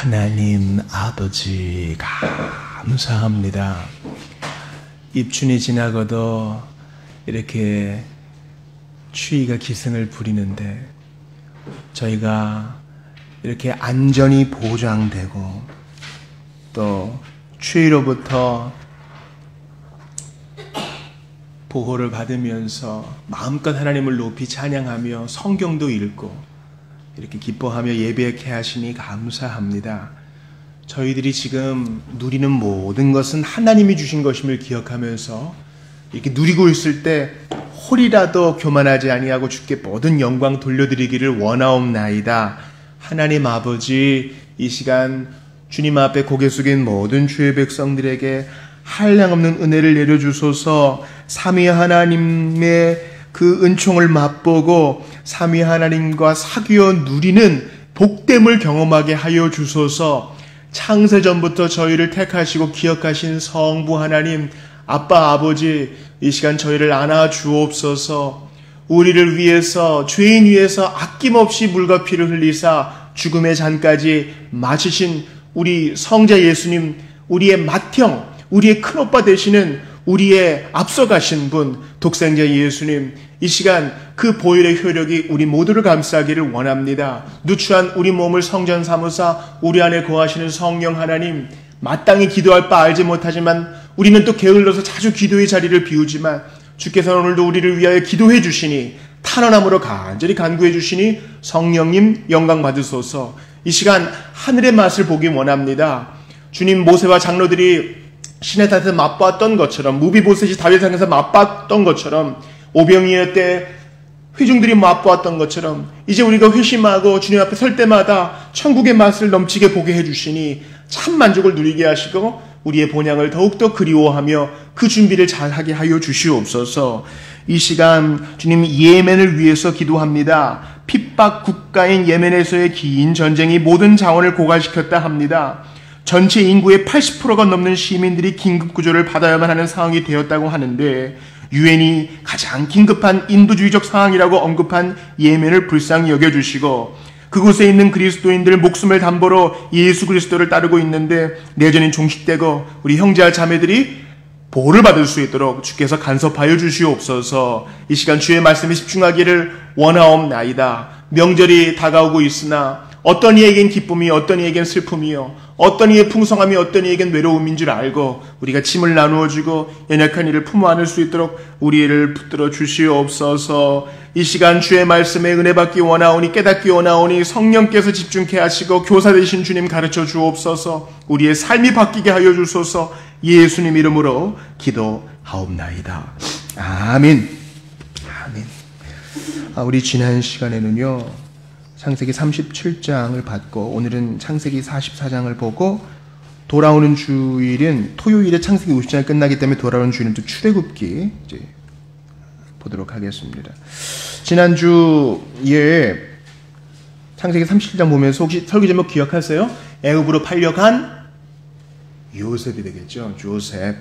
하나님 아버지 감사합니다. 입춘이 지나고도 이렇게 추위가 기승을 부리는데 저희가 이렇게 안전이 보장되고 또 추위로부터 보호를 받으면서 마음껏 하나님을 높이 찬양하며 성경도 읽고 이렇게 기뻐하며 예배케 하시니 감사합니다. 저희들이 지금 누리는 모든 것은 하나님이 주신 것임을 기억하면서 이렇게 누리고 있을 때 홀이라도 교만하지 아니하고 주께 모든 영광 돌려드리기를 원하옵나이다. 하나님 아버지, 이 시간 주님 앞에 고개 숙인 모든 주의 백성들에게 한량없는 은혜를 내려주소서. 삼위 하나님의 그 은총을 맛보고 삼위 하나님과 사귀어 누리는 복됨을 경험하게 하여 주소서. 창세전부터 저희를 택하시고 기억하신 성부 하나님, 아빠 아버지, 이 시간 저희를 안아 주옵소서. 우리를 위해서, 죄인 위해서 아낌없이 물과 피를 흘리사 죽음의 잔까지 마치신 우리 성자 예수님, 우리의 맏형, 우리의 큰오빠 되시는 우리의 앞서가신 분, 독생자 예수님, 이 시간 그 보혈의 효력이 우리 모두를 감싸기를 원합니다. 누추한 우리 몸을 성전 삼으사 우리 안에 거하시는 성령 하나님, 마땅히 기도할 바 알지 못하지만 우리는 또 게을러서 자주 기도의 자리를 비우지만 주께서는 오늘도 우리를 위하여 기도해 주시니, 탄원함으로 간절히 간구해 주시니 성령님 영광 받으소서. 이 시간 하늘의 맛을 보기 원합니다. 주님, 모세와 장로들이 신의 탓에 맛봤던 것처럼, 무비보셋이 다윗상에서 맛봤던 것처럼, 오병이어 때 회중들이 맛보았던 것처럼 이제 우리가 회심하고 주님 앞에 설 때마다 천국의 맛을 넘치게 보게 해주시니 참 만족을 누리게 하시고 우리의 본향을 더욱더 그리워하며 그 준비를 잘하게 하여 주시옵소서. 이 시간 주님, 예멘을 위해서 기도합니다. 핍박 국가인 예멘에서의 긴 전쟁이 모든 자원을 고갈시켰다 합니다. 전체 인구의 80%가 넘는 시민들이 긴급구조를 받아야만 하는 상황이 되었다고 하는데, 유엔이 가장 긴급한 인도주의적 상황이라고 언급한 예멘을 불쌍히 여겨주시고, 그곳에 있는 그리스도인들 목숨을 담보로 예수 그리스도를 따르고 있는데 내전이 종식되고 우리 형제와 자매들이 보호를 받을 수 있도록 주께서 간섭하여 주시옵소서. 이 시간 주의 말씀에 집중하기를 원하옵나이다. 명절이 다가오고 있으나 어떤 이에겐 기쁨이, 어떤 이에겐 슬픔이요, 어떤 이의 풍성함이 어떤 이에겐 외로움인 줄 알고 우리가 짐을 나누어주고 연약한 이를 품어 안을 수 있도록 우리를 붙들어 주시옵소서. 이 시간 주의 말씀에 은혜 받기 원하오니, 깨닫기 원하오니 성령께서 집중케 하시고 교사 되신 주님 가르쳐 주옵소서. 우리의 삶이 바뀌게 하여 주소서. 예수님 이름으로 기도하옵나이다. 아멘. 아멘. 우리 지난 시간에는요, 창세기 37장을 받고 오늘은 창세기 44장을 보고, 돌아오는 주일은 토요일에 창세기 50장이 끝나기 때문에 돌아오는 주일은 또 출애굽기 이제 보도록 하겠습니다. 지난주에 창세기 37장 보면서 혹시 설교 제목 기억하세요? 애굽으로 팔려간 요셉이 되겠죠. 요셉.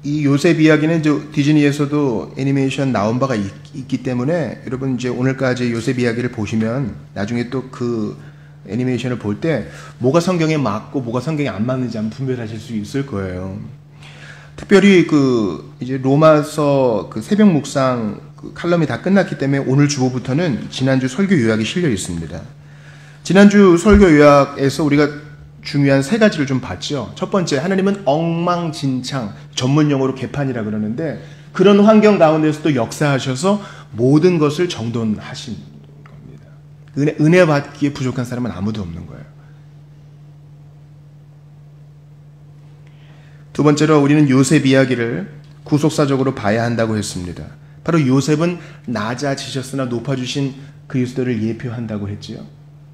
이 요셉 이야기는 이제 디즈니에서도 애니메이션 나온 바가 있기 때문에 여러분 이제 오늘까지 요셉 이야기를 보시면 나중에 또 그 애니메이션을 볼 때 뭐가 성경에 맞고 뭐가 성경에 안 맞는지 한번 분별하실 수 있을 거예요. 특별히 그 이제 로마서 그 새벽 묵상 그 칼럼이 다 끝났기 때문에 오늘 주보부터는 지난주 설교 요약이 실려 있습니다. 지난주 설교 요약에서 우리가 중요한 세 가지를 좀 봤죠. 첫 번째, 하나님은 엉망진창, 전문용어로 개판이라 그러는데 그런 환경 가운데서도 역사하셔서 모든 것을 정돈하신 겁니다. 은혜 받기에 부족한 사람은 아무도 없는 거예요. 두 번째로 우리는 요셉 이야기를 구속사적으로 봐야 한다고 했습니다. 바로 요셉은 낮아지셨으나 높아주신 그리스도를 예표한다고 했지요.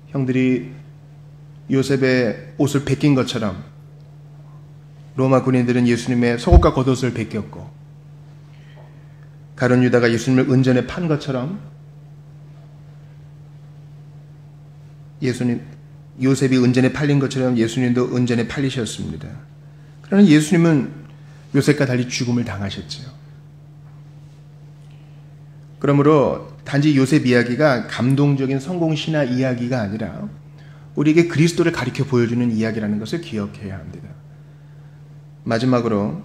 형들이 요셉의 옷을 베낀 것처럼 로마 군인들은 예수님의 속옷과 겉옷을 베꼈고, 가룟 유다가 예수님을 은전에 판 것처럼 요셉이 은전에 팔린 것처럼 예수님도 은전에 팔리셨습니다. 그러나 예수님은 요셉과 달리 죽음을 당하셨지요. 그러므로 단지 요셉 이야기가 감동적인 성공 신화 이야기가 아니라 우리에게 그리스도를 가리켜 보여주는 이야기라는 것을 기억해야 합니다. 마지막으로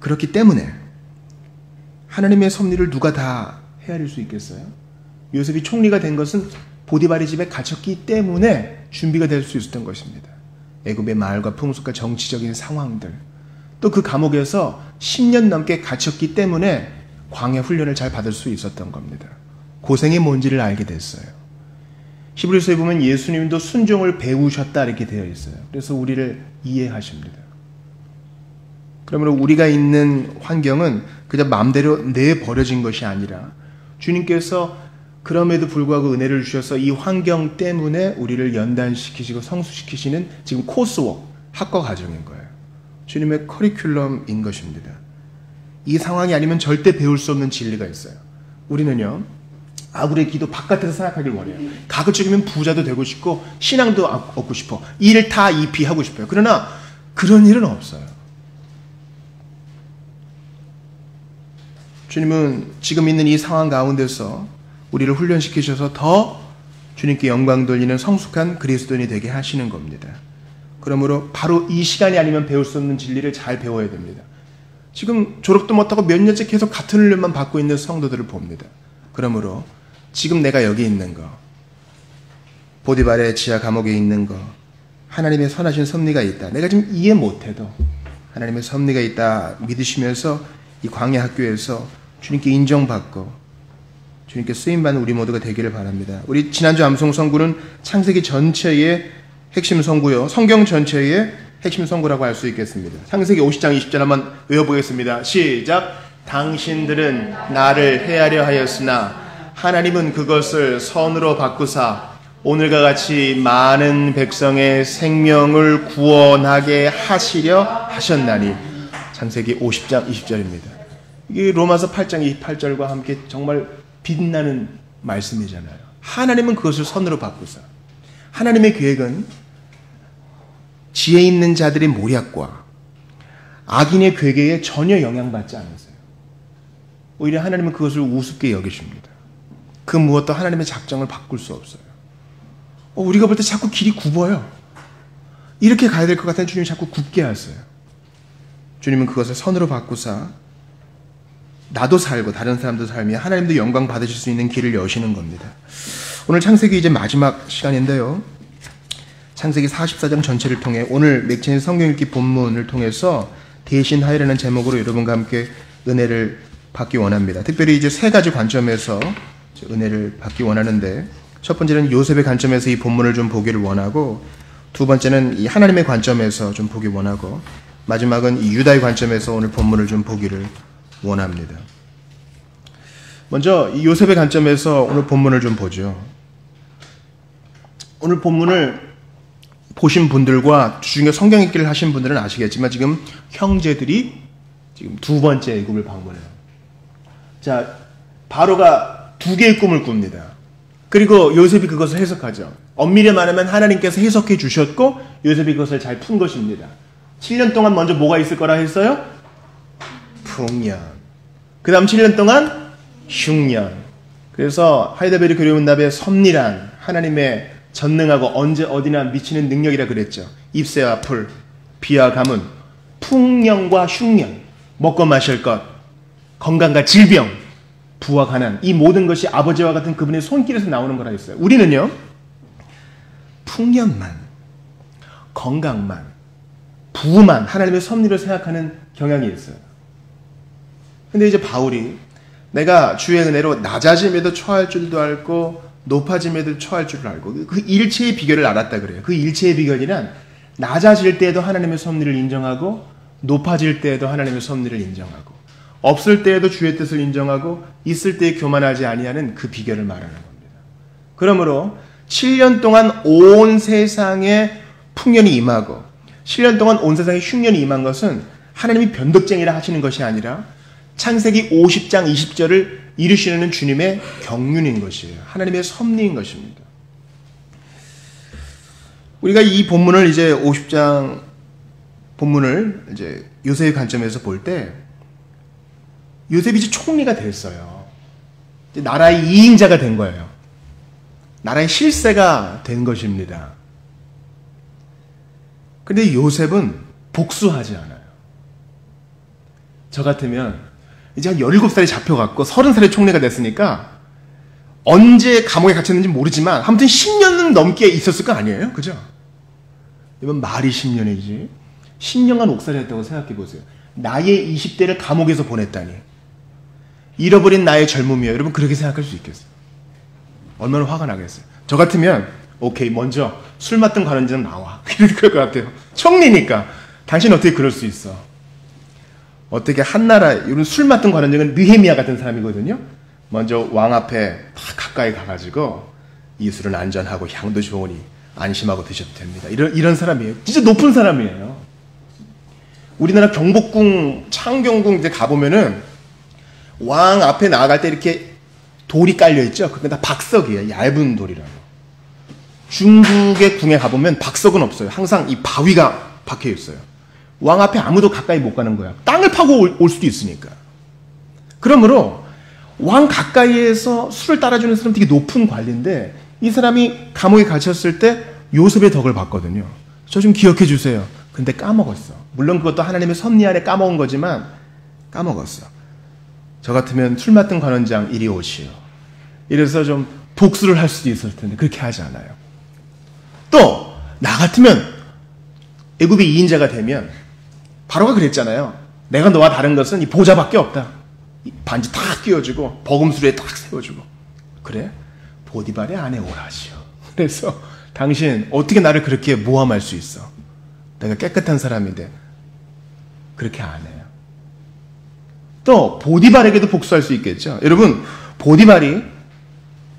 그렇기 때문에 하나님의 섭리를 누가 다 헤아릴 수 있겠어요? 요셉이 총리가 된 것은 보디발의 집에 갇혔기 때문에 준비가 될 수 있었던 것입니다. 애굽의 마을과 풍습과 정치적인 상황들, 또 그 감옥에서 10년 넘게 갇혔기 때문에 광야 훈련을 잘 받을 수 있었던 겁니다. 고생이 뭔지를 알게 됐어요. 히브리서에 보면 예수님도 순종을 배우셨다 이렇게 되어 있어요. 그래서 우리를 이해하십니다. 그러므로 우리가 있는 환경은 그저 마음대로 내버려진 것이 아니라 주님께서 그럼에도 불구하고 은혜를 주셔서 이 환경 때문에 우리를 연단시키시고 성숙시키시는 지금 코스워크, 학과 과정인 거예요. 주님의 커리큘럼인 것입니다. 이 상황이 아니면 절대 배울 수 없는 진리가 있어요. 우리는요, 우리의 기도 바깥에서 생각하길 원해요. 가급적이면 부자도 되고 싶고 신앙도 얻고 싶어. 일타 이피 하고 싶어요. 그러나 그런 일은 없어요. 주님은 지금 있는 이 상황 가운데서 우리를 훈련시키셔서 더 주님께 영광 돌리는 성숙한 그리스도인이 되게 하시는 겁니다. 그러므로 바로 이 시간이 아니면 배울 수 없는 진리를 잘 배워야 됩니다. 지금 졸업도 못하고 몇 년째 계속 같은 훈련만 받고 있는 성도들을 봅니다. 그러므로 지금 내가 여기 있는 거, 보디발의 지하 감옥에 있는 거, 하나님의 선하신 섭리가 있다. 내가 지금 이해 못해도 하나님의 섭리가 있다 믿으시면서 이 광야 학교에서 주님께 인정받고 주님께 쓰임받는 우리 모두가 되기를 바랍니다. 우리 지난주 암송 선구는 창세기 전체의 핵심 선구요, 성경 전체의 핵심 선구라고 할 수 있겠습니다. 창세기 50장 20절 한번 외워보겠습니다. 시작. 당신들은 나를 헤아려 하였으나 하나님은 그것을 선으로 바꾸사 오늘과 같이 많은 백성의 생명을 구원하게 하시려 하셨나니. 창세기 50장 20절입니다. 이게 로마서 8장 28절과 함께 정말 빛나는 말씀이잖아요. 하나님은 그것을 선으로 바꾸사. 하나님의 계획은 지혜 있는 자들의 모략과 악인의 괴계에 전혀 영향받지 않으세요. 오히려 하나님은 그것을 우습게 여기십니다. 그 무엇도 하나님의 작정을 바꿀 수 없어요. 우리가 볼 때 자꾸 길이 굽어요. 이렇게 가야 될 것 같은 주님이 자꾸 굽게 하세요. 주님은 그것을 선으로 바꾸사 나도 살고 다른 사람도 살며 하나님도 영광 받으실 수 있는 길을 여시는 겁니다. 오늘 창세기 이제 마지막 시간인데요. 창세기 44장 전체를 통해 오늘 맥체인 성경 읽기 본문을 통해서 대신하여라는 제목으로 여러분과 함께 은혜를 받기 원합니다. 특별히 이제 세 가지 관점에서 은혜를 받기 원하는데, 첫 번째는 요셉의 관점에서 이 본문을 좀 보기를 원하고, 두 번째는 이 하나님의 관점에서 좀 보기 원하고, 마지막은 이 유다의 관점에서 오늘 본문을 좀 보기를 원합니다. 먼저 이 요셉의 관점에서 오늘 본문을 좀 보죠. 오늘 본문을 보신 분들과 주중에 성경 읽기를 하신 분들은 아시겠지만 지금 형제들이 지금 두 번째 애굽을 방문해요. 자, 바로가 두 개의 꿈을 꿉니다. 그리고 요셉이 그것을 해석하죠. 엄밀히 말하면 하나님께서 해석해 주셨고 요셉이 그것을 잘 푼 것입니다. 7년 동안 먼저 뭐가 있을 거라 했어요? 풍년. 그 다음 7년 동안 흉년. 그래서 하이델베르 교리문답의 섭리란 하나님의 전능하고 언제 어디나 미치는 능력이라 그랬죠. 잎새와 풀, 비와 가문, 풍년과 흉년, 먹고 마실 것, 건강과 질병, 부와 가난, 이 모든 것이 아버지와 같은 그분의 손길에서 나오는 거라 했어요. 우리는요, 풍년만, 건강만, 부만 하나님의 섭리를 생각하는 경향이 있어요. 근데 이제 바울이 내가 주의 은혜로 낮아짐에도 처할 줄도 알고 높아짐에도 처할 줄을 알고 그 일체의 비결을 알았다 그래요. 그 일체의 비결이란 낮아질 때에도 하나님의 섭리를 인정하고 높아질 때에도 하나님의 섭리를 인정하고 없을 때에도 주의 뜻을 인정하고 있을 때에 교만하지 아니하는 그 비결을 말하는 겁니다. 그러므로 7년 동안 온 세상에 풍년이 임하고 7년 동안 온 세상에 흉년이 임한 것은 하나님이 변덕쟁이라 하시는 것이 아니라 창세기 50장 20절을 이루시는 주님의 경륜인 것이에요. 하나님의 섭리인 것입니다. 우리가 이 본문을 이제 50장 본문을 이제 요셉의 관점에서 볼 때 요셉이 이제 총리가 됐어요. 나라의 2인자가 된 거예요. 나라의 실세가 된 것입니다. 근데 요셉은 복수하지 않아요. 저 같으면 이제 한 17살에 잡혀갔고 30살에 총리가 됐으니까 언제 감옥에 갇혔는지 모르지만 아무튼 10년은 넘게 있었을 거 아니에요? 그죠? 이건 말이 10년이지. 10년간 옥살이 했다고 생각해 보세요. 나의 20대를 감옥에서 보냈다니. 잃어버린 나의 젊음이에요. 여러분 그렇게 생각할 수 있겠어요? 얼마나 화가 나겠어요? 저 같으면 오케이 먼저 술 맡은 관원장 나와. 그럴 것 같아요. 총리니까. 당신 어떻게 그럴 수 있어? 어떻게 한나라 이런 술 맡은 관원장은 느헤미야 같은 사람이거든요. 먼저 왕 앞에 딱 가까이 가가지고 이 술은 안전하고 향도 좋으니 안심하고 드셔도 됩니다. 이런 사람이에요. 진짜 높은 사람이에요. 우리나라 경복궁, 창경궁 이제 가보면은 왕 앞에 나아갈 때 이렇게 돌이 깔려있죠? 그게 다 박석이에요. 얇은 돌이라고. 중국의 궁에 가보면 박석은 없어요. 항상 이 바위가 박혀 있어요. 왕 앞에 아무도 가까이 못 가는 거야. 땅을 파고 올 수도 있으니까. 그러므로 왕 가까이에서 술을 따라주는 사람 되게 높은 관리인데 이 사람이 감옥에 갇혔을 때 요셉의 덕을 봤거든요. 저 좀 기억해 주세요. 근데 까먹었어. 물론 그것도 하나님의 섭리 안에 까먹은 거지만 까먹었어. 저 같으면 술 맡은 관원장 이리 오시오. 이래서 좀 복수를 할 수도 있을 텐데 그렇게 하지 않아요. 또 나 같으면 애굽의 2인자가 되면 바로가 그랬잖아요. 내가 너와 다른 것은 이 보좌밖에 없다. 이 반지 탁 끼워주고 버금수레에 탁 세워주고 그래? 보디발의 아내 오라시오. 그래서 당신 어떻게 나를 그렇게 모함할 수 있어? 내가 깨끗한 사람인데 그렇게 안 해요. 또 보디발에게도 복수할 수 있겠죠. 여러분 보디발이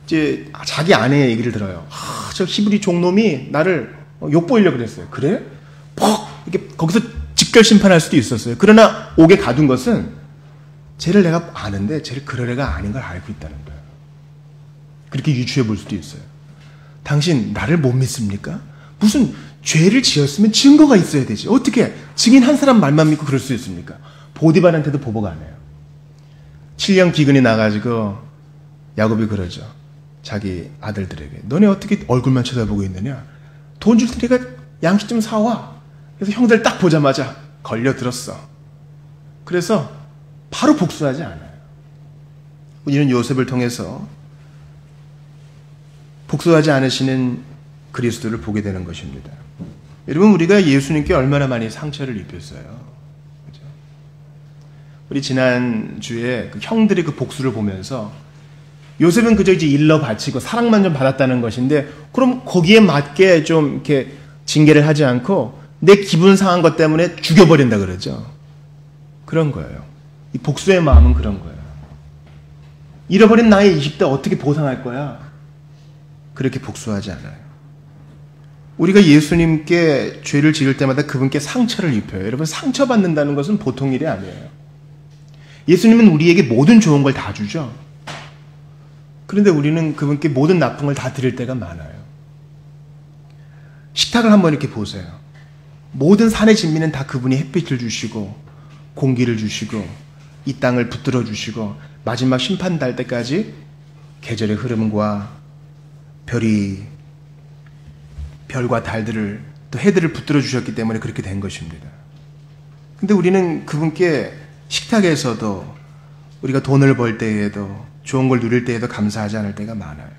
이제 자기 아내의 얘기를 들어요. 저 히브리 종놈이 나를 욕보이려고 그랬어요. 그래? 퍽 이렇게 거기서 직결 심판할 수도 있었어요. 그러나 옥에 가둔 것은 쟤를 내가 아는데 쟤를 그럴 애가 아닌 걸 알고 있다는 거예요. 그렇게 유추해 볼 수도 있어요. 당신 나를 못 믿습니까? 무슨 죄를 지었으면 증거가 있어야 되지. 어떻게 증인 한 사람 말만 믿고 그럴 수 있습니까? 보디발한테도 보복 안 해요. 7년 기근이 나가지고 야곱이 그러죠. 자기 아들들에게 너네 어떻게 얼굴만 쳐다보고 있느냐? 돈 줄 테니까 양식 좀 사와. 그래서 형들 딱 보자마자 걸려들었어. 그래서 바로 복수하지 않아요. 우리는 요셉을 통해서 복수하지 않으시는 그리스도를 보게 되는 것입니다. 여러분 우리가 예수님께 얼마나 많이 상처를 입혔어요. 그렇죠? 우리 지난주에 그 형들의 그 복수를 보면서 요셉은 그저 이제 일러 바치고 사랑만 좀 받았다는 것인데 그럼 거기에 맞게 좀 이렇게 징계를 하지 않고 내 기분 상한 것 때문에 죽여버린다 그러죠. 그런 거예요. 이 복수의 마음은 그런 거예요. 잃어버린 나의 20대 어떻게 보상할 거야? 그렇게 복수하지 않아요. 우리가 예수님께 죄를 지을 때마다 그분께 상처를 입혀요. 여러분 상처받는다는 것은 보통 일이 아니에요. 예수님은 우리에게 모든 좋은 걸 다 주죠. 그런데 우리는 그분께 모든 나쁜 걸 다 드릴 때가 많아요. 식탁을 한번 이렇게 보세요. 모든 산의 진미는 다 그분이 햇빛을 주시고 공기를 주시고 이 땅을 붙들어 주시고 마지막 심판 날 때까지 계절의 흐름과 별과 달들을 또 해들을 붙들어 주셨기 때문에 그렇게 된 것입니다. 근데 우리는 그분께 식탁에서도 우리가 돈을 벌 때에도 좋은 걸 누릴 때에도 감사하지 않을 때가 많아요.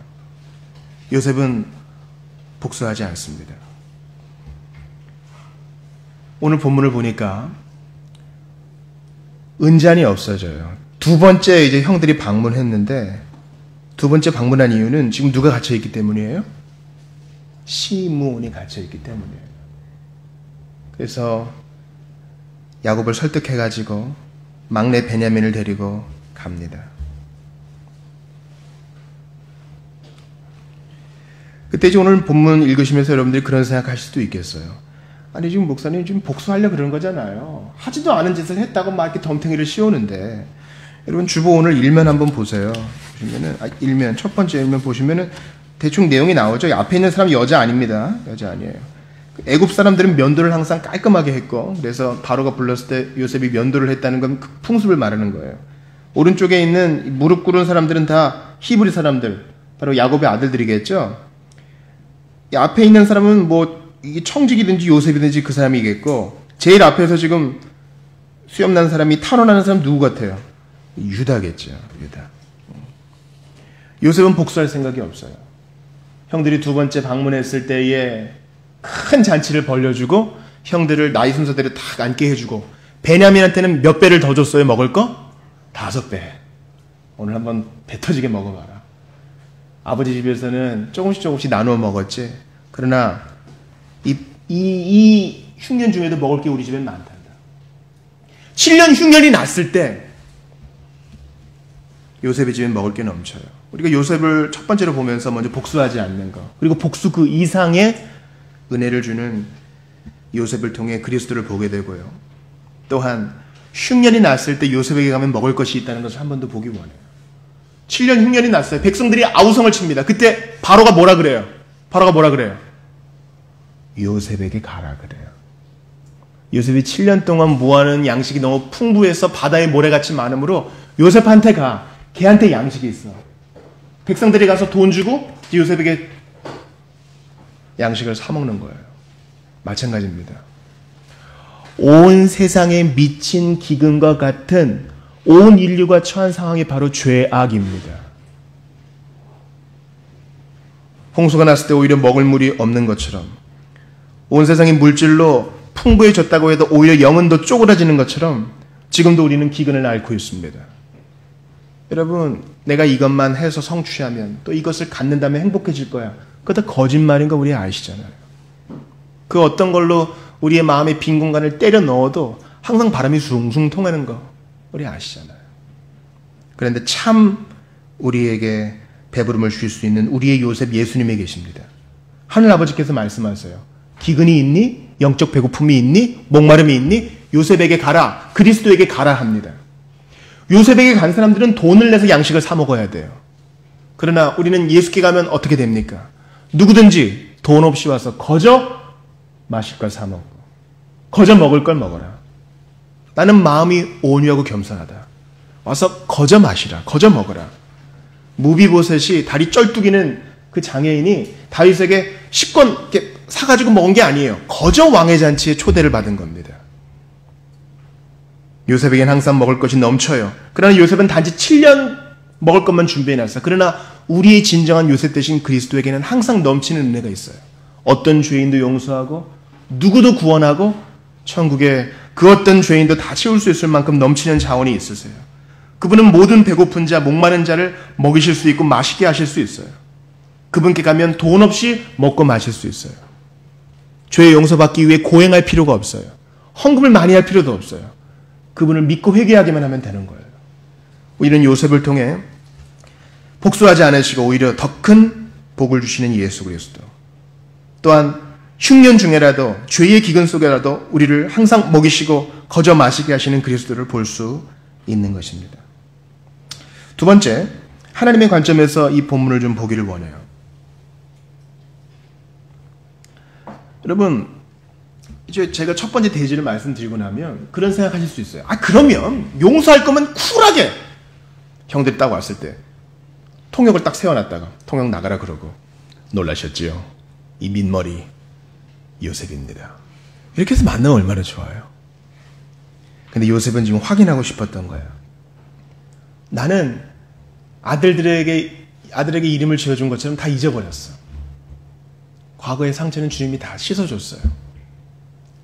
요셉은 복수하지 않습니다. 오늘 본문을 보니까 은잔이 없어져요. 두 번째 이제 형들이 방문했는데 두 번째 방문한 이유는 지금 누가 갇혀있기 때문이에요? 시므온이 갇혀있기 때문이에요. 그래서 야곱을 설득해가지고 막내 베냐민을 데리고 갑니다. 그때 이제 오늘 본문 읽으시면서 여러분들이 그런 생각하실 수도 있겠어요. 아니 지금 목사님 지금 복수하려고 그러는 거잖아요. 하지도 않은 짓을 했다고 막 이렇게 덤탱이를 씌우는데 여러분 주보 오늘 일면 한번 보세요. 보시면은 첫 번째 일면 보시면은 대충 내용이 나오죠. 앞에 있는 사람 여자 아닙니다. 여자 아니에요. 애굽 사람들은 면도를 항상 깔끔하게 했고 그래서 바로가 불렀을 때 요셉이 면도를 했다는 건 그 풍습을 말하는 거예요. 오른쪽에 있는 무릎 꿇은 사람들은 다 히브리 사람들, 바로 야곱의 아들들이겠죠. 이 앞에 있는 사람은 뭐 이게 청직이든지 요셉이든지 그 사람이겠고, 제일 앞에서 지금 수염난 사람이 탄원하는 사람 누구 같아요? 유다겠죠. 유다. 요셉은 복수할 생각이 없어요. 형들이 두 번째 방문했을 때에 큰 잔치를 벌려주고 형들을 나이 순서대로 딱 앉게 해주고, 베냐민한테는 몇 배를 더 줬어요? 먹을 거? 5배. 오늘 한번 배 터지게 먹어봐라. 아버지 집에서는 조금씩 나누어 먹었지. 그러나 이 흉년 중에도 먹을 게 우리 집엔 많단다. 7년 흉년이 났을 때 요셉의 집엔 먹을 게 넘쳐요. 우리가 요셉을 첫 번째로 보면서 먼저 복수하지 않는 것, 그리고 복수 그 이상의 은혜를 주는 요셉을 통해 그리스도를 보게 되고요. 또한 흉년이 났을 때 요셉에게 가면 먹을 것이 있다는 것을 한 번 더 보기 원해요. 7년 흉년이 났어요. 백성들이 아우성을 칩니다. 그때 바로가 뭐라 그래요? 요셉에게 가라 그래요. 요셉이 7년 동안 모아놓은 양식이 너무 풍부해서 바다의 모래같이 많으므로 요셉한테 가. 걔한테 양식이 있어. 백성들이 가서 돈 주고 요셉에게 양식을 사 먹는 거예요. 마찬가지입니다. 온 세상에 미친 기근과 같은 온 인류가 처한 상황이 바로 죄악입니다. 홍수가 났을 때 오히려 먹을 물이 없는 것처럼, 온 세상이 물질로 풍부해졌다고 해도 오히려 영은 더 쪼그라지는 것처럼 지금도 우리는 기근을 앓고 있습니다. 여러분, 내가 이것만 해서 성취하면, 또 이것을 갖는다면 행복해질 거야. 그거 다 거짓말인 거 우리 아시잖아요. 그 어떤 걸로 우리의 마음의 빈 공간을 때려 넣어도 항상 바람이 숭숭 통하는 거 우리 아시잖아요. 그런데 참 우리에게 배부름을 줄 수 있는 우리의 요셉 예수님이 계십니다. 하늘 아버지께서 말씀하세요. 기근이 있니? 영적 배고픔이 있니? 목마름이 있니? 요셉에게 가라. 그리스도에게 가라 합니다. 요셉에게 간 사람들은 돈을 내서 양식을 사 먹어야 돼요. 그러나 우리는 예수께 가면 어떻게 됩니까? 누구든지 돈 없이 와서 거저 마실 걸 사 먹고 거저 먹을 걸 먹어라. 나는 마음이 온유하고 겸손하다. 와서 거저 마시라. 거저 먹어라. 무비보셋이 다리 쩔뚝이는 그 장애인이 다윗에게 10권 이렇게 사가지고 먹은 게 아니에요. 거저 왕의 잔치에 초대를 받은 겁니다. 요셉에겐 항상 먹을 것이 넘쳐요. 그러나 요셉은 단지 7년 먹을 것만 준비해놨어요. 그러나 우리의 진정한 요셉 대신 그리스도에게는 항상 넘치는 은혜가 있어요. 어떤 죄인도 용서하고 누구도 구원하고 천국에 그 어떤 죄인도 다 채울 수 있을 만큼 넘치는 자원이 있으세요. 그분은 모든 배고픈 자, 목마른 자를 먹이실 수 있고 마시게 하실 수 있어요. 그분께 가면 돈 없이 먹고 마실 수 있어요. 죄의 용서받기 위해 고행할 필요가 없어요. 헌금을 많이 할 필요도 없어요. 그분을 믿고 회개하기만 하면 되는 거예요. 우리는 요셉을 통해 복수하지 않으시고 오히려 더 큰 복을 주시는 예수 그리스도, 또한 흉년 중에라도 죄의 기근 속에라도 우리를 항상 먹이시고 거저 마시게 하시는 그리스도를 볼 수 있는 것입니다. 두 번째, 하나님의 관점에서 이 본문을 좀 보기를 원해요. 여러분, 이제 제가 첫 번째 대지를 말씀드리고 나면 그런 생각하실 수 있어요. 그러면 용서할 거면 쿨하게, 형들이 딱 왔을 때 통역을 딱 세워놨다가 통역 나가라 그러고, 놀라셨지요? 이 민머리 요셉입니다. 이렇게 해서 만나면 얼마나 좋아요. 근데 요셉은 지금 확인하고 싶었던 거예요. 나는 아들에게 이름을 지어준 것처럼 다 잊어버렸어. 과거의 상처는 주님이 다 씻어줬어요.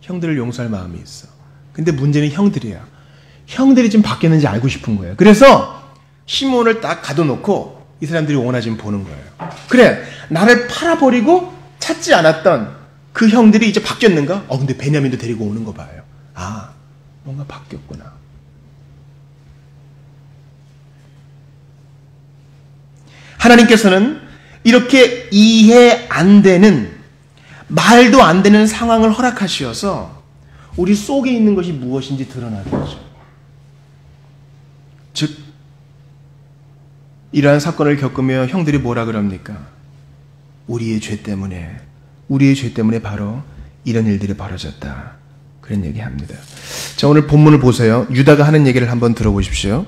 형들을 용서할 마음이 있어. 근데 문제는 형들이야. 형들이 지금 바뀌었는지 알고 싶은 거예요. 그래서 시몬을 딱 가둬놓고 이 사람들이 원하지면 보는 거예요. 그래, 나를 팔아버리고 찾지 않았던 그 형들이 이제 바뀌었는가? 근데 베냐민도 데리고 오는 거 봐요. 뭔가 바뀌었구나. 하나님께서는 이렇게 이해 안 되는, 말도 안 되는 상황을 허락하시어서 우리 속에 있는 것이 무엇인지 드러나게 하죠. 즉, 이러한 사건을 겪으며 형들이 뭐라 그럽니까? 우리의 죄 때문에 바로 이런 일들이 벌어졌다. 그런 얘기합니다. 자, 오늘 본문을 보세요. 유다가 하는 얘기를 한번 들어보십시오.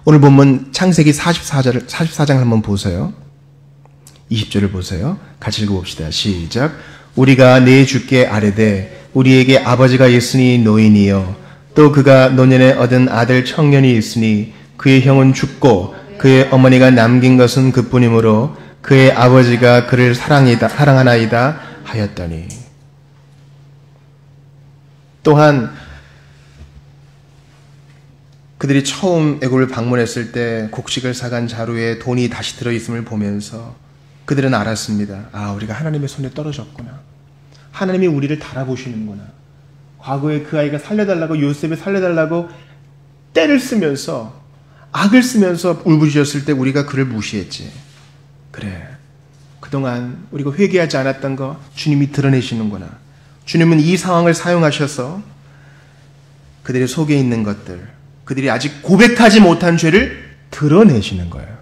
오늘 본문 창세기 44장을 한번 보세요. 20절을 보세요. 같이 읽어봅시다. 시작. 우리가 내 주께 아뢰되 우리에게 아버지가 있으니 노인이요 또 그가 노년에 얻은 아들 청년이 있으니 그의 형은 죽고 그의 어머니가 남긴 것은 그뿐이므로 그의 아버지가 그를 사랑하나이다 하였더니. 또한 그들이 처음 애굽을 방문했을 때 곡식을 사간 자루에 돈이 다시 들어있음을 보면서 그들은 알았습니다. 아, 우리가 하나님의 손에 떨어졌구나. 하나님이 우리를 달아보시는구나. 과거에 그 아이가 살려달라고, 요셉이 살려달라고 때를 쓰면서, 악을 쓰면서 울부짖었을 때 우리가 그를 무시했지. 그래, 그동안 우리가 회개하지 않았던 거 주님이 드러내시는구나. 주님은 이 상황을 사용하셔서 그들의 속에 있는 것들, 그들이 아직 고백하지 못한 죄를 드러내시는 거예요.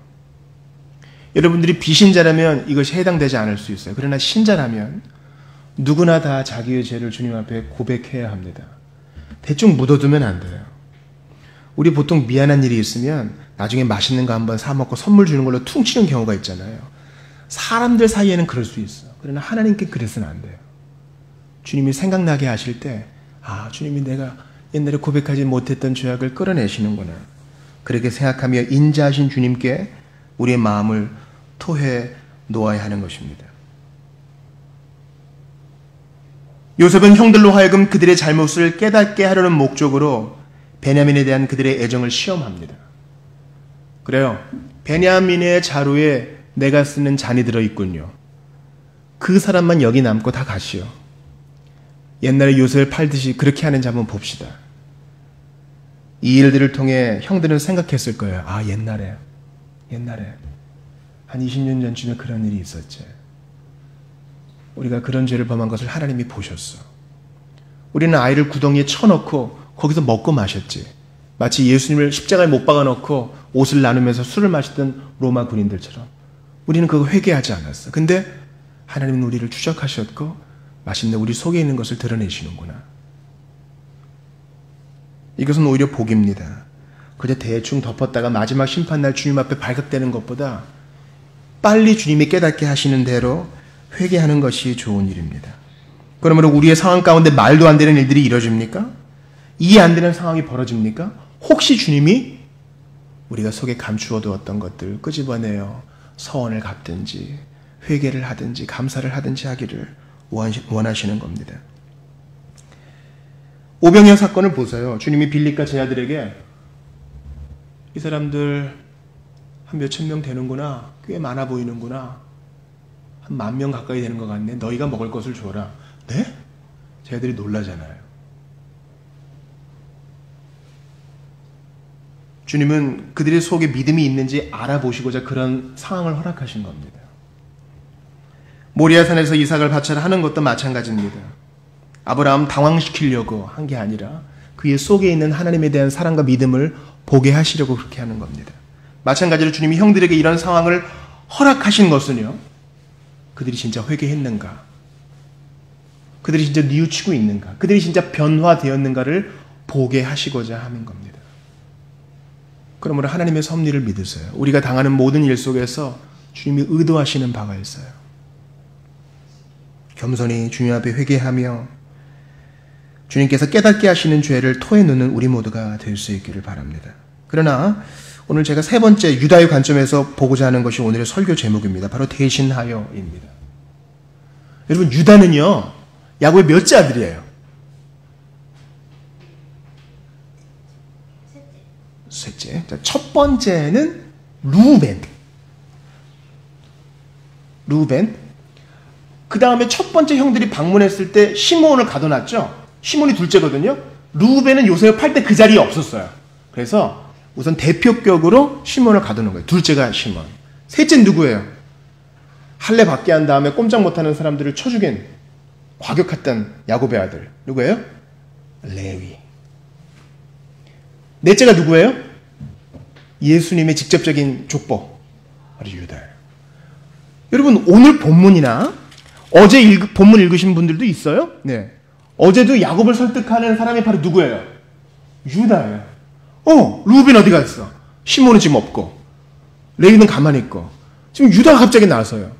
여러분들이 비신자라면 이것이 해당되지 않을 수 있어요. 그러나 신자라면 누구나 다 자기의 죄를 주님 앞에 고백해야 합니다. 대충 묻어두면 안 돼요. 우리 보통 미안한 일이 있으면 나중에 맛있는 거 한번 사 먹고 선물 주는 걸로 퉁치는 경우가 있잖아요. 사람들 사이에는 그럴 수 있어. 그러나 하나님께 그래서는 안 돼요. 주님이 생각나게 하실 때, 아, 주님이 내가 옛날에 고백하지 못했던 죄악을 끌어내시는구나. 그렇게 생각하며 인자하신 주님께 우리의 마음을 토해 놓아야 하는 것입니다. 요셉은 형들로 하여금 그들의 잘못을 깨닫게 하려는 목적으로 베냐민에 대한 그들의 애정을 시험합니다. 그래요. 베냐민의 자루에 내가 쓰는 잔이 들어있군요. 그 사람만 여기 남고 다 가시오. 옛날에 요셉을 팔듯이 그렇게 하는지 한번 봅시다. 이 일들을 통해 형들은 생각했을 거예요. 아, 옛날에 한 20년 전쯤에 그런 일이 있었지. 우리가 그런 죄를 범한 것을 하나님이 보셨어. 우리는 아이를 구덩이에 쳐넣고 거기서 먹고 마셨지. 마치 예수님을 십자가에 못 박아놓고 옷을 나누면서 술을 마시던 로마 군인들처럼. 우리는 그거 회개하지 않았어. 근데 하나님은 우리를 추적하셨고 마침내 우리 속에 있는 것을 드러내시는구나. 이것은 오히려 복입니다. 그저 대충 덮었다가 마지막 심판날 주님 앞에 발각되는 것보다 빨리 주님이 깨닫게 하시는 대로 회개하는 것이 좋은 일입니다. 그러므로 우리의 상황 가운데 말도 안 되는 일들이 이루어집니까? 이해 안 되는 상황이 벌어집니까? 혹시 주님이 우리가 속에 감추어 두었던 것들 끄집어내어 서원을 갚든지 회개를 하든지 감사를 하든지 하기를 원하시는 겁니다. 오병이어 사건을 보세요. 주님이 빌립과 제 아들에게 이 사람들 한 몇천 명 되는구나. 꽤 많아 보이는구나. 한 10,000명 가까이 되는 것 같네. 너희가 먹을 것을 줘라. 네? 제 아들이 놀라잖아요. 주님은 그들의 속에 믿음이 있는지 알아보시고자 그런 상황을 허락하신 겁니다. 모리아산에서 이삭을 바쳐라 하는 것도 마찬가지입니다. 아브라함 당황시키려고 한 게 아니라 그의 속에 있는 하나님에 대한 사랑과 믿음을 보게 하시려고 그렇게 하는 겁니다. 마찬가지로 주님이 형들에게 이런 상황을 허락하신 것은요, 그들이 진짜 회개했는가? 그들이 진짜 뉘우치고 있는가? 그들이 진짜 변화되었는가를 보게 하시고자 하는 겁니다. 그러므로 하나님의 섭리를 믿으세요. 우리가 당하는 모든 일 속에서 주님이 의도하시는 바가 있어요. 겸손히 주님 앞에 회개하며 주님께서 깨닫게 하시는 죄를 토해놓는 우리 모두가 될 수 있기를 바랍니다. 그러나 오늘 제가 세 번째 유다의 관점에서 보고자 하는 것이 오늘의 설교 제목입니다. 바로 대신하여입니다. 여러분, 유다는요, 야곱의 몇째 아들이에요? 셋째. 첫 번째는 루벤. 그 다음에 첫 번째 형들이 방문했을 때 시몬을 가둬놨죠. 시몬이 둘째거든요. 루벤은 요셉을 팔 때 그 자리에 없었어요. 그래서 우선 대표격으로 시몬을 가두는 거예요. 둘째가 시몬. 셋째는 누구예요? 할례 받게 한 다음에 꼼짝 못하는 사람들을 쳐 죽인 과격했던 야곱의 아들. 누구예요? 레위. 넷째가 누구예요? 예수님의 직접적인 족보. 바로 유다예요. 여러분, 오늘 본문이나 어제 본문 읽으신 분들도 있어요? 네. 어제도 야곱을 설득하는 사람이 바로 누구예요? 유다예요. 루벤 어디 갔어? 시몬은 지금 없고 레위는 가만히 있고 지금 유다가 갑자기 나서요.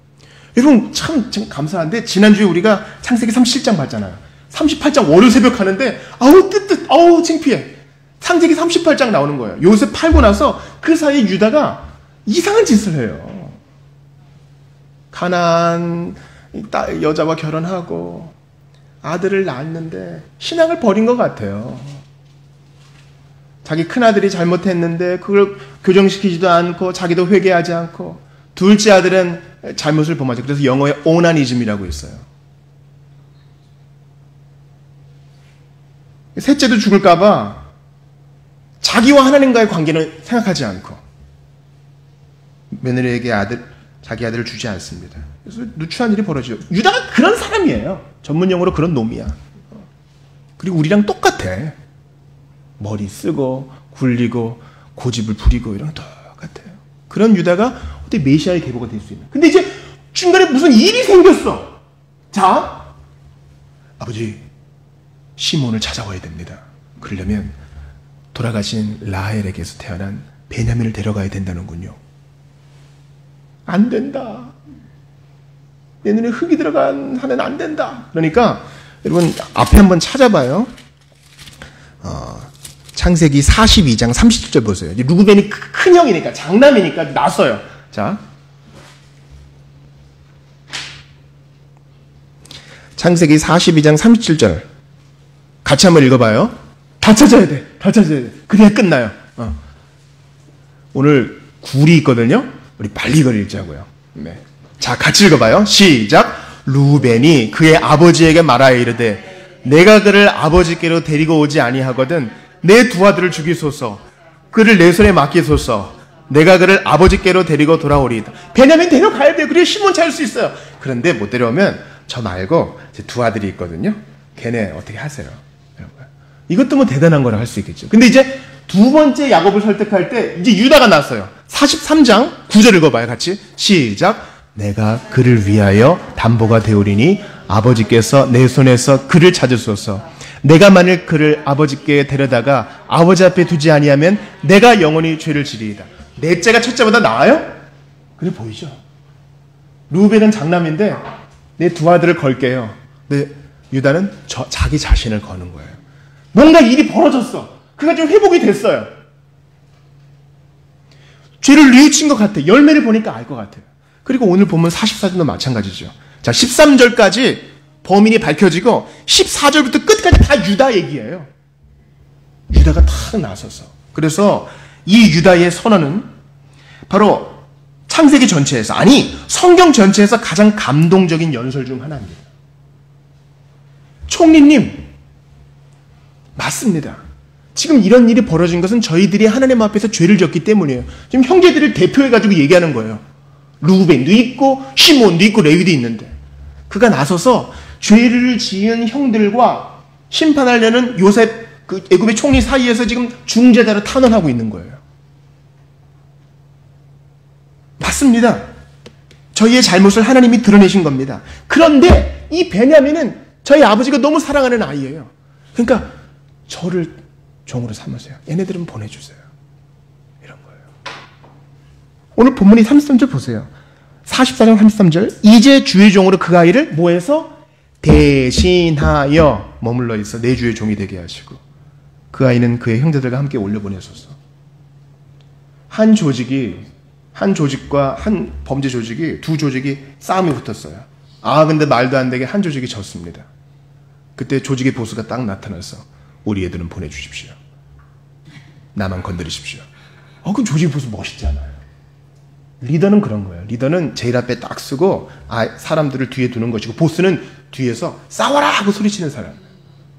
여러분 참 감사한데 지난주에 우리가 창세기 37장 봤잖아요. 38장 월요 새벽 하는데 아우 아우 창피해. 창세기 38장 나오는 거예요. 요셉 팔고 나서 그 사이에 유다가 이상한 짓을 해요. 가나안 여자와 결혼하고 아들을 낳았는데 신앙을 버린 것 같아요. 자기 큰아들이 잘못했는데 그걸 교정시키지도 않고 자기도 회개하지 않고 둘째 아들은 잘못을 범하죠. 그래서 영어에 오나니즘이라고 있어요. 셋째도 죽을까봐 자기와 하나님과의 관계는 생각하지 않고 며느리에게 자기 아들을 주지 않습니다. 그래서 누추한 일이 벌어지죠. 유다가 그런 사람이에요. 전문용어로 그런 놈이야. 그리고 우리랑 똑같아. 머리 쓰고 굴리고 고집을 부리고 이런 거 똑같아요. 그런 유다가 어떻게 메시아의 계보가 될 수 있나. 근데 이제 중간에 무슨 일이 생겼어. 자, 아버지 시몬을 찾아와야 됩니다. 그러려면 돌아가신 라헬에게서 태어난 베냐민을 데려가야 된다는군요. 안 된다. 내 눈에 흙이 들어간 한해는 안 된다. 그러니까 여러분 앞에 한번 찾아봐요. 창세기 42장 37절 보세요. 루브벤이 큰 형이니까 장남이니까 났어요. 자, 창세기 42장 37절 같이 한번 읽어봐요. 다 찾아야 돼. 다 찾아야 돼. 그래야 끝나요. 오늘 굴이 있거든요. 우리 빨리 이걸 읽자고요. 네. 자, 같이 읽어봐요. 시작. 루벤이 그의 아버지에게 말하여 이르되 내가 그를 아버지께로 데리고 오지 아니하거든 내 두 아들을 죽이소서. 그를 내 손에 맡기소서. 내가 그를 아버지께로 데리고 돌아오리이다. 베냐민 데려가야 돼요. 그래야 시몬 찾을 수 있어요. 그런데 못 데려오면 저 말고 제 두 아들이 있거든요. 걔네 어떻게 하세요? 이것도 뭐 대단한 거라 할 수 있겠죠. 근데 이제 두 번째 야곱을 설득할 때 이제 유다가 났어요. 43장 9절 읽어봐요. 같이 시작. 내가 그를 위하여 담보가 되오리니 아버지께서 내 손에서 그를 찾으소서. 내가 만일 그를 아버지께 데려다가 아버지 앞에 두지 아니하면 내가 영원히 죄를 지리이다. 넷째가 첫째보다 나아요? 그래 보이죠? 루벤은 장남인데 내 두 아들을 걸게요. 근데 유다는 자기 자신을 거는 거예요. 뭔가 일이 벌어졌어. 그가 좀 회복이 됐어요. 죄를 뉘우친 것 같아. 열매를 보니까 알 것 같아요. 그리고 오늘 보면 44절도 마찬가지죠. 자, 13절까지 범인이 밝혀지고 14절부터 끝까지 다 유다 얘기예요. 유다가 탁 나서서. 그래서 이 유다의 선언은 바로 창세기 전체에서, 아니 성경 전체에서 가장 감동적인 연설 중 하나입니다. 총리님, 맞습니다. 지금 이런 일이 벌어진 것은 저희들이 하나님 앞에서 죄를 졌기 때문이에요. 지금 형제들을 대표해가지고 얘기하는 거예요. 루벤도 있고 시몬도 있고 레위도 있는데 그가 나서서 죄를 지은 형들과 심판하려는 요셉 그 애굽의 총리 사이에서 지금 중재자로 탄원하고 있는 거예요. 맞습니다. 저희의 잘못을 하나님이 드러내신 겁니다. 그런데 이 베냐민은 저희 아버지가 너무 사랑하는 아이예요. 그러니까 저를 종으로 삼으세요. 얘네들은 보내주세요. 이런 거예요. 오늘 본문이 33절 보세요. 44장 33절. 이제 주의 종으로 그 아이를 뭐해서? 대신하여 머물러 있어 내 주의 종이 되게 하시고 그 아이는 그의 형제들과 함께 올려보내소서. 한 조직과 한 범죄 조직이, 두 조직이 싸움이 붙었어요. 근데 말도 안 되게 한 조직이 졌습니다. 그때 조직의 보스가 딱 나타나서 우리 애들은 보내주십시오. 나만 건드리십시오. 그럼 조직의 보스 멋있잖아요. 리더는 그런 거예요. 리더는 제일 앞에 딱 쓰고 사람들을 뒤에 두는 것이고 보스는 뒤에서 싸워라 하고 소리치는 사람.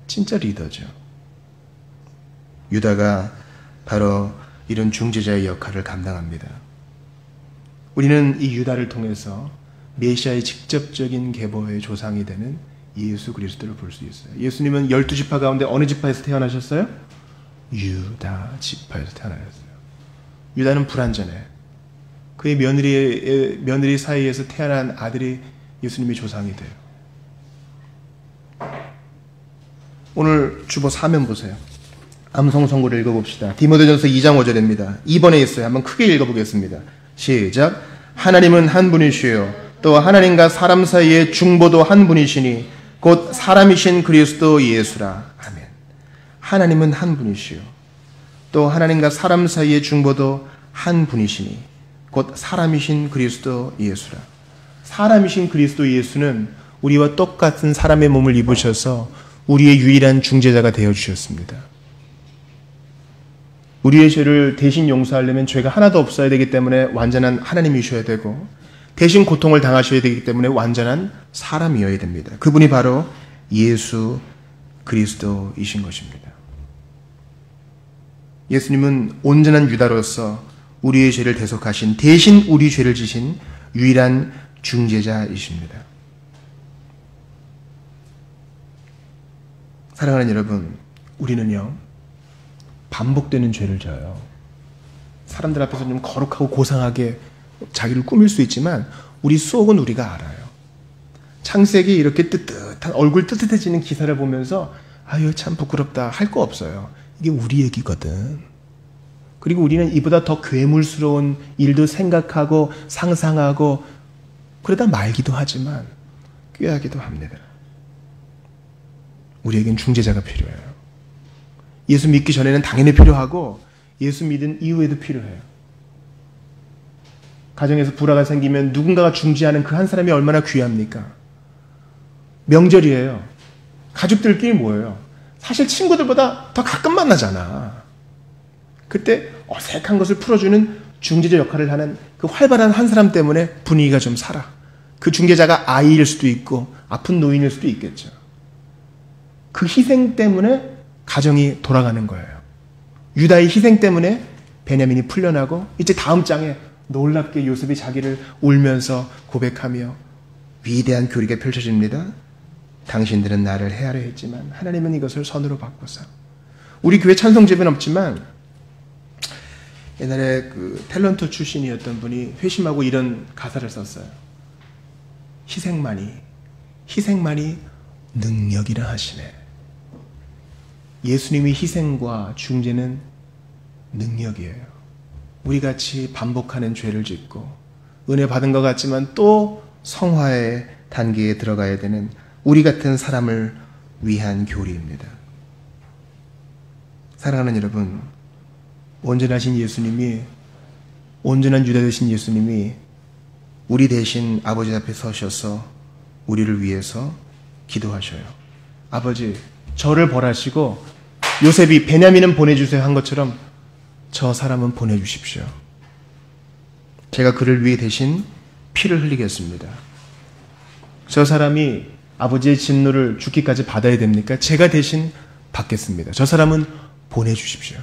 진짜 리더죠. 유다가 바로 이런 중재자의 역할을 감당합니다. 우리는 이 유다를 통해서 메시아의 직접적인 계보의 조상이 되는 예수 그리스도를 볼 수 있어요. 예수님은 12지파 가운데 어느 지파에서 태어나셨어요? 유다 지파에서 태어나셨어요. 유다는 불완전해. 그의 며느리 사이에서 태어난 아들이 예수님의 조상이 돼요. 오늘 주보 사면 보세요. 암송 선고를 읽어봅시다. 디모데전서 2장 5절입니다. 2번에 있어요. 한번 크게 읽어보겠습니다. 시작. 하나님은 한 분이시요 또 하나님과 사람 사이의 중보도 한 분이시니 곧 사람이신 그리스도 예수라. 아멘. 하나님은 한 분이시요 또 하나님과 사람 사이의 중보도 한 분이시니 곧 사람이신 그리스도 예수라. 사람이신 그리스도 예수는 우리와 똑같은 사람의 몸을 입으셔서 우리의 유일한 중재자가 되어주셨습니다. 우리의 죄를 대신 용서하려면 죄가 하나도 없어야 되기 때문에 완전한 하나님이셔야 되고 대신 고통을 당하셔야 되기 때문에 완전한 사람이어야 됩니다. 그분이 바로 예수 그리스도이신 것입니다. 예수님은 온전한 유다로서 우리의 죄를 대속하신 대신 우리 죄를 지신 유일한 중재자이십니다. 사랑하는 여러분, 우리는요 반복되는 죄를 져요. 사람들 앞에서 좀 거룩하고 고상하게 자기를 꾸밀 수 있지만 우리 속은 우리가 알아요. 창세기 이렇게 뜨뜻한 얼굴 뜨뜻해지는 기사를 보면서 아유 참 부끄럽다 할 거 없어요. 이게 우리 얘기거든. 그리고 우리는 이보다 더 괴물스러운 일도 생각하고 상상하고 그러다 말기도 하지만 꾀하기도 합니다. 우리에겐 중재자가 필요해요. 예수 믿기 전에는 당연히 필요하고 예수 믿은 이후에도 필요해요. 가정에서 불화가 생기면 누군가가 중재하는 그 한 사람이 얼마나 귀합니까? 명절이에요. 가족들끼리 모여요. 사실 친구들보다 더 가끔 만나잖아. 그때 어색한 것을 풀어주는 중재자 역할을 하는 그 활발한 한 사람 때문에 분위기가 좀 살아. 그 중재자가 아이일 수도 있고 아픈 노인일 수도 있겠죠. 그 희생 때문에 가정이 돌아가는 거예요. 유다의 희생 때문에 베냐민이 풀려나고 이제 다음 장에 놀랍게 요셉이 자기를 울면서 고백하며 위대한 교리가 펼쳐집니다. 당신들은 나를 헤아려 했지만 하나님은 이것을 선으로 바꿔서. 우리 교회 찬송 집은 없지만 옛날에 그 탤런트 출신이었던 분이 회심하고 이런 가사를 썼어요. 희생만이 능력이라 하시네. 예수님의 희생과 중재는 능력이에요. 우리같이 반복하는 죄를 짓고 은혜 받은 것 같지만 또 성화의 단계에 들어가야 되는 우리 같은 사람을 위한 교리입니다. 사랑하는 여러분, 온전하신 예수님이, 온전한 유다 되신 예수님이 우리 대신 아버지 앞에 서셔서 우리를 위해서 기도하셔요. 아버지, 저를 벌하시고 요셉이 베냐민은 보내주세요 한 것처럼 저 사람은 보내주십시오. 제가 그를 위해 대신 피를 흘리겠습니다. 저 사람이 아버지의 진노를 죽기까지 받아야 됩니까? 제가 대신 받겠습니다. 저 사람은 보내주십시오.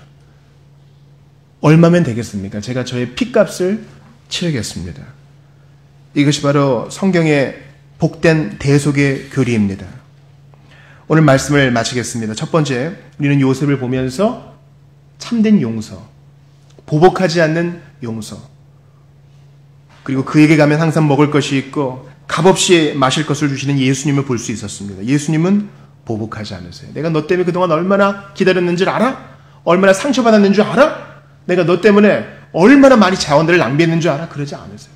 얼마면 되겠습니까? 제가 저의 피값을 치르겠습니다. 이것이 바로 성경의 복된 대속의 교리입니다. 오늘 말씀을 마치겠습니다. 첫 번째, 우리는 요셉을 보면서 참된 용서, 보복하지 않는 용서, 그리고 그에게 가면 항상 먹을 것이 있고 값없이 마실 것을 주시는 예수님을 볼 수 있었습니다. 예수님은 보복하지 않으세요. 내가 너 때문에 그동안 얼마나 기다렸는 줄 알아? 얼마나 상처받았는 줄 알아? 내가 너 때문에 얼마나 많이 자원들을 낭비했는 줄 알아? 그러지 않으세요.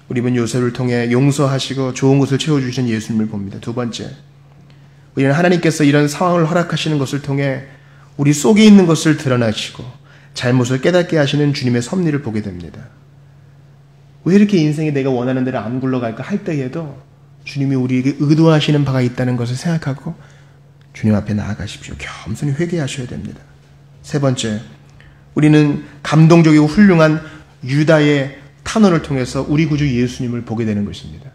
우리는 요셉을 통해 용서하시고 좋은 것을 채워주시는 예수님을 봅니다. 두 번째, 우리는 하나님께서 이런 상황을 허락하시는 것을 통해 우리 속에 있는 것을 드러나시고 잘못을 깨닫게 하시는 주님의 섭리를 보게 됩니다. 왜 이렇게 인생에 내가 원하는 대로 안 굴러갈까 할 때에도 주님이 우리에게 의도하시는 바가 있다는 것을 생각하고 주님 앞에 나아가십시오. 겸손히 회개하셔야 됩니다. 세 번째, 우리는 감동적이고 훌륭한 유다의 탄원을 통해서 우리 구주 예수님을 보게 되는 것입니다.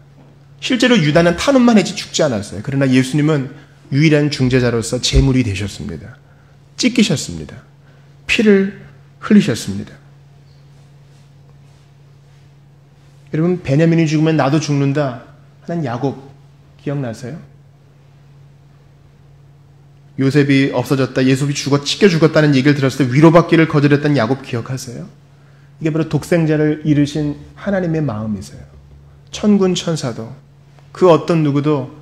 실제로 유다는 탄원만 했지 죽지 않았어요. 그러나 예수님은 유일한 중재자로서 제물이 되셨습니다. 찢기셨습니다. 피를 흘리셨습니다. 여러분, 베냐민이 죽으면 나도 죽는다 하는 야곱 기억나세요? 요셉이 없어졌다, 예수이 찢겨 죽었다는 얘기를 들었을 때 위로받기를 거절했던 야곱 기억하세요? 이게 바로 독생자를 이루신 하나님의 마음이세요. 천군 천사도 그 어떤 누구도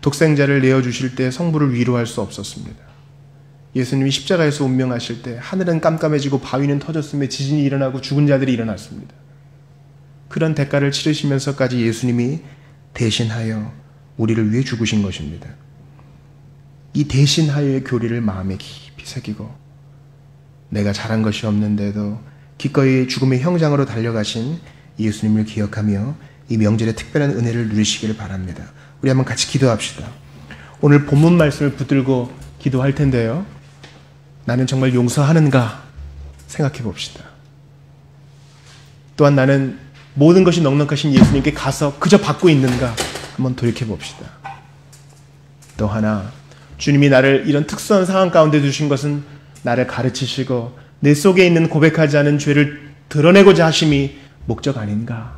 독생자를 내어주실 때 성부를 위로할 수 없었습니다. 예수님이 십자가에서 운명하실 때 하늘은 깜깜해지고 바위는 터졌으며 지진이 일어나고 죽은 자들이 일어났습니다. 그런 대가를 치르시면서까지 예수님이 대신하여 우리를 위해 죽으신 것입니다. 이 대신하여의 교리를 마음에 깊이 새기고 내가 잘한 것이 없는데도 기꺼이 죽음의 형장으로 달려가신 예수님을 기억하며 이 명절에 특별한 은혜를 누리시기를 바랍니다. 우리 한번 같이 기도합시다. 오늘 본문 말씀을 붙들고 기도할 텐데요. 나는 정말 용서하는가 생각해 봅시다. 또한 나는 모든 것이 넉넉하신 예수님께 가서 그저 받고 있는가 한번 돌이켜 봅시다. 또 하나, 주님이 나를 이런 특수한 상황 가운데 두신 것은 나를 가르치시고 내 속에 있는 고백하지 않은 죄를 드러내고자 하심이 목적 아닌가?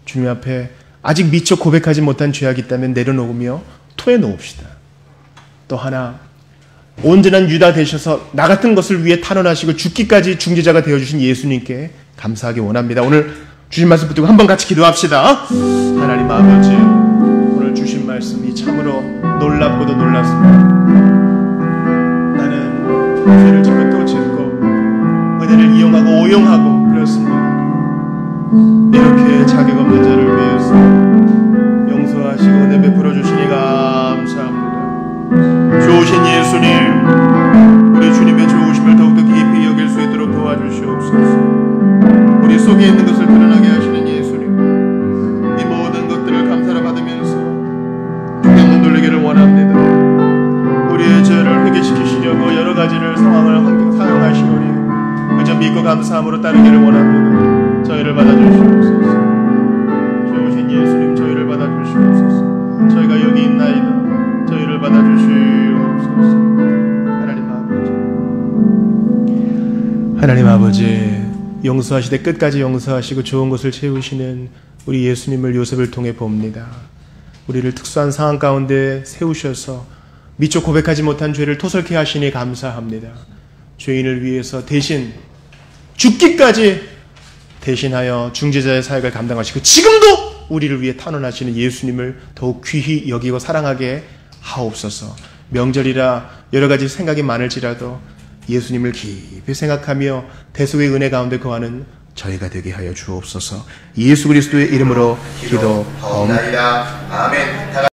주님 앞에 아직 미처 고백하지 못한 죄악이 있다면 내려놓으며 토해놓읍시다. 또 하나, 온전한 유다 되셔서 나 같은 것을 위해 탄원하시고 죽기까지 중재자가 되어주신 예수님께 감사하기 원합니다. 오늘 주신 말씀 붙들고 한번 같이 기도합시다. 하나님 아버지, 오늘 주신 말씀이 참으로 놀랍고도 놀랐습니다. 나는 죄를 짓고 또 짓고 은혜를 이용하고 오용하고 그렇습니다. 이렇게 자격 없는 자를 위해서 용서하시고 은혜 베풀어 주시니 감사합니다. 좋으신 예수님, 우리 주님의 좋으심을 더욱더 깊이 여길 수 있도록 도와주시옵소서. 우리 속에 있는 것을 드러나게 하시는 예수님, 이 모든 것들을 감사를 받으면서 주님을 돌리기를 원합니다. 우리의 죄를 회개시키시려고 여러 가지를 상황을 사용하시오니 그저 믿고 감사함으로 따르기를 원합니다. 저희를 받아주시옵소서. 좋으신 예수님, 저희를 받아주시옵소서. 저희가 여기 있나이다. 저희를 받아주시옵소서. 하나님 아버지, 용서하시되 끝까지 용서하시고 좋은 것을 채우시는 우리 예수님을 요셉을 통해 봅니다. 우리를 특수한 상황 가운데 세우셔서 미처 고백하지 못한 죄를 토설케 하시니 감사합니다. 죄인을 위해서 대신 죽기까지 대신하여 중재자의 사역을 감당하시고 지금도 우리를 위해 탄원하시는 예수님을 더욱 귀히 여기고 사랑하게 하옵소서. 명절이라 여러 가지 생각이 많을지라도 예수님을 깊이 생각하며 대속의 은혜 가운데 거하는 저희가 되게 하여 주옵소서. 예수 그리스도의 이름으로 기도하옵나이다. 아멘.